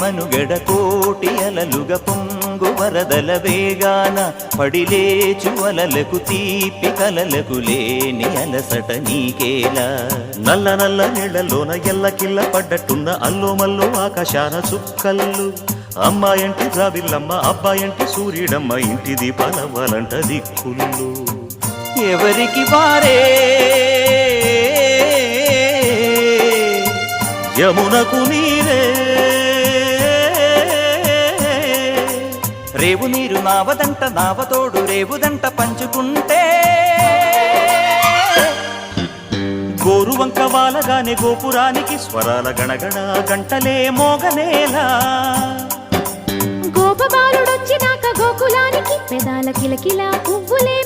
మనుగడ కోటి అలలుగా పొంగు వరదల వేగాన పడిలేచు అలలకు తీపి కలలకు లేని అలసట నీకేలా నల్ల నల్ల నీళ్లలోన ఎల్లకిల్ల పడ్డట్టున్న అల్లో మల్లో ఆకాశాన చుక్కల్లు అమ్మాయంటి రావిల్లమ్మ అబ్బాయంటి సూర్యుడమ్మ ఇంటి దీపాలవ్వాలంట దిక్కులు ఎవరికి వారే యమునకు నీరే రేవు నీరు నావదంట నావతోడు రేవుదంట పంచుకుంటే గోరువంక వాలగానే గోపురానికి స్వరాల గణగణ గంటలే మోగనేలా గోపబాలుడొచ్చినాక గోకులానికి పెదాల కిలకిల పువ్వులే